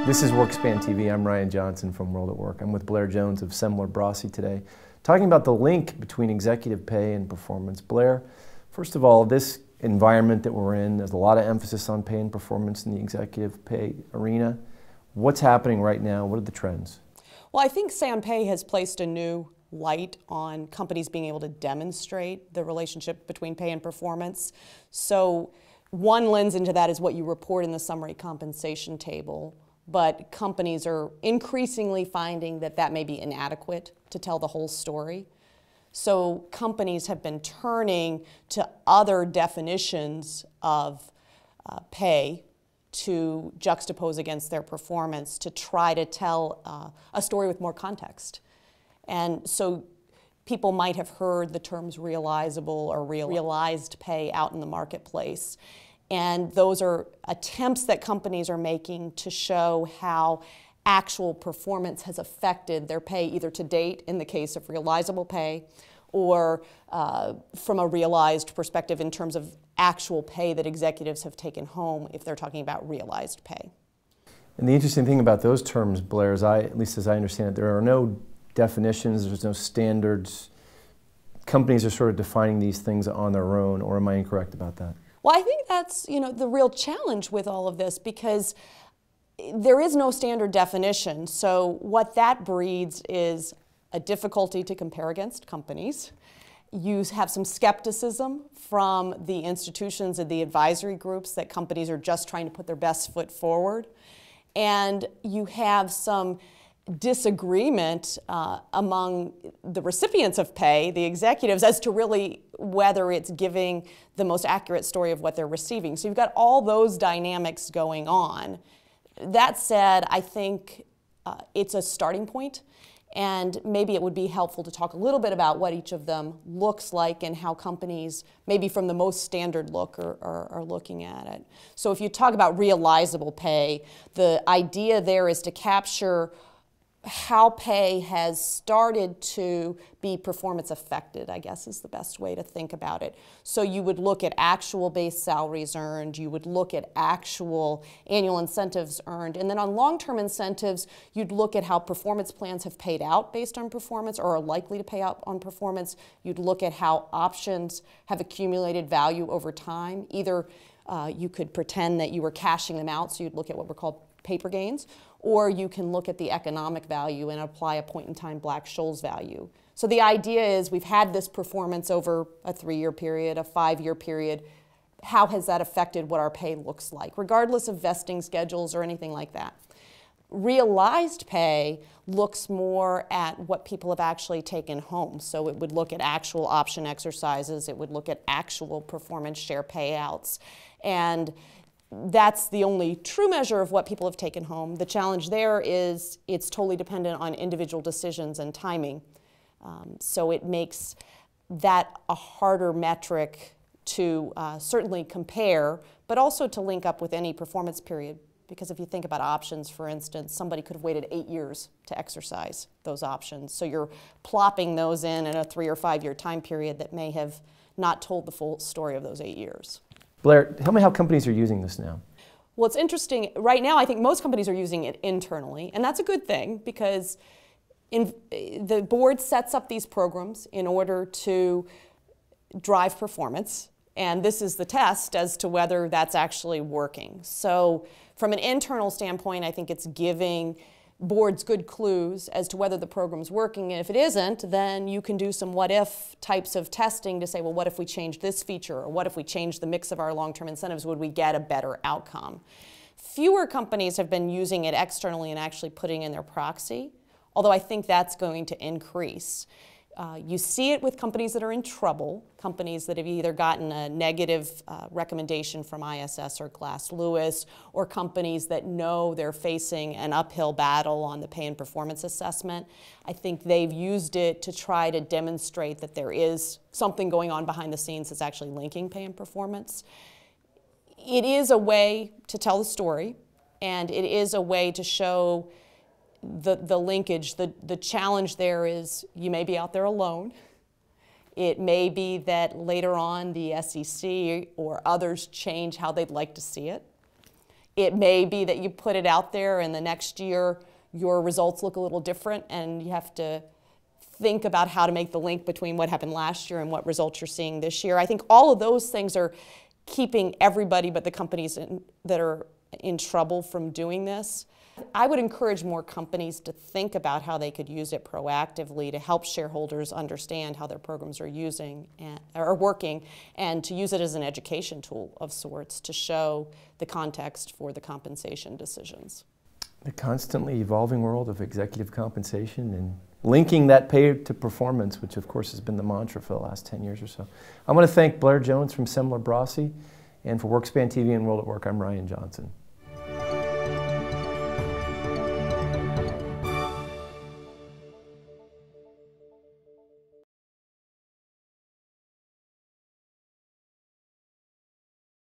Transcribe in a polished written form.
This is WorkSpan TV. I'm Ryan Johnson from World at Work. I'm with Blair Jones of Semler Brossy today, talking about the link between executive pay and performance. Blair, first of all, this environment that we're in, there's a lot of emphasis on pay and performance in the executive pay arena. What's happening right now? What are the trends? Well, I think SAM-Pay has placed a new light on companies being able to demonstrate the relationship between pay and performance. So one lens into that is what you report in the summary compensation table. But companies are increasingly finding that that may be inadequate to tell the whole story. So companies have been turning to other definitions of pay to juxtapose against their performance to try to tell a story with more context. And so people might have heard the terms realizable or realized pay out in the marketplace. And those are attempts that companies are making to show how actual performance has affected their pay, either to date in the case of realizable pay, or from a realized perspective in terms of actual pay that executives have taken home if they're talking about realized pay. And the interesting thing about those terms, Blair, is at least as I understand it, there are no definitions, there's no standards. Companies are sort of defining these things on their own, or am I incorrect about that? Well, I think that's, the real challenge with all of this, because there is no standard definition. So what that breeds is a difficulty to compare against companies. You have some skepticism from the institutions and the advisory groups that companies are just trying to put their best foot forward. And you have some disagreement among the recipients of pay, the executives, as to really whether it's giving the most accurate story of what they're receiving. So you've got all those dynamics going on. That said, I think it's a starting point, and maybe it would be helpful to talk a little bit about what each of them looks like and how companies, maybe from the most standard look, are looking at it. So if you talk about realizable pay, the idea there is to capture how pay has started to be performance affected, I guess is the best way to think about it. So you would look at actual base salaries earned, you would look at actual annual incentives earned, and then on long-term incentives, you'd look at how performance plans have paid out based on performance or are likely to pay out on performance. You'd look at how options have accumulated value over time. Either you could pretend that you were cashing them out, so you'd look at what were called paper gains, or you can look at the economic value and apply a point-in-time Black-Scholes value. So the idea is we've had this performance over a 3-year period, a 5-year period. How has that affected what our pay looks like, regardless of vesting schedules or anything like that? Realized pay looks more at what people have actually taken home. So it would look at actual option exercises, it would look at actual performance share payouts. And that's the only true measure of what people have taken home. The challenge there is it's totally dependent on individual decisions and timing. So it makes that a harder metric to certainly compare, but also to link up with any performance period. Because if you think about options, for instance, somebody could have waited 8 years to exercise those options. So you're plopping those in a 3 or 5 year time period that may have not told the full story of those 8 years. Blair, tell me how companies are using this now. Well, it's interesting. Right now, I think most companies are using it internally, and that's a good thing because the board sets up these programs in order to drive performance, and this is the test as to whether that's actually working. So from an internal standpoint, I think it's giving boards good clues as to whether the program's working, and if it isn't, then you can do some what-if types of testing to say, well, what if we changed this feature, or what if we changed the mix of our long-term incentives, would we get a better outcome? Fewer companies have been using it externally and actually putting in their proxy, although I think that's going to increase. You see it with companies that are in trouble, companies that have either gotten a negative recommendation from ISS or Glass Lewis, or companies that know they're facing an uphill battle on the pay and performance assessment. I think they've used it to try to demonstrate that there is something going on behind the scenes that's actually linking pay and performance. It is a way to tell the story, and it is a way to show the linkage. The challenge there is you may be out there alone. It may be that later on the SEC or others change how they'd like to see it. It may be that you put it out there and the next year your results look a little different and you have to think about how to make the link between what happened last year and what results you're seeing this year. I think all of those things are keeping everybody but the companies that are in trouble from doing this. I would encourage more companies to think about how they could use it proactively to help shareholders understand how their programs are working, and to use it as an education tool of sorts to show the context for the compensation decisions. The constantly evolving world of executive compensation and linking that pay to performance, which of course has been the mantra for the last 10 years or so. I want to thank Blair Jones from Semler Brossy, and for WorkSpan TV and World at Work, I'm Ryan Johnson.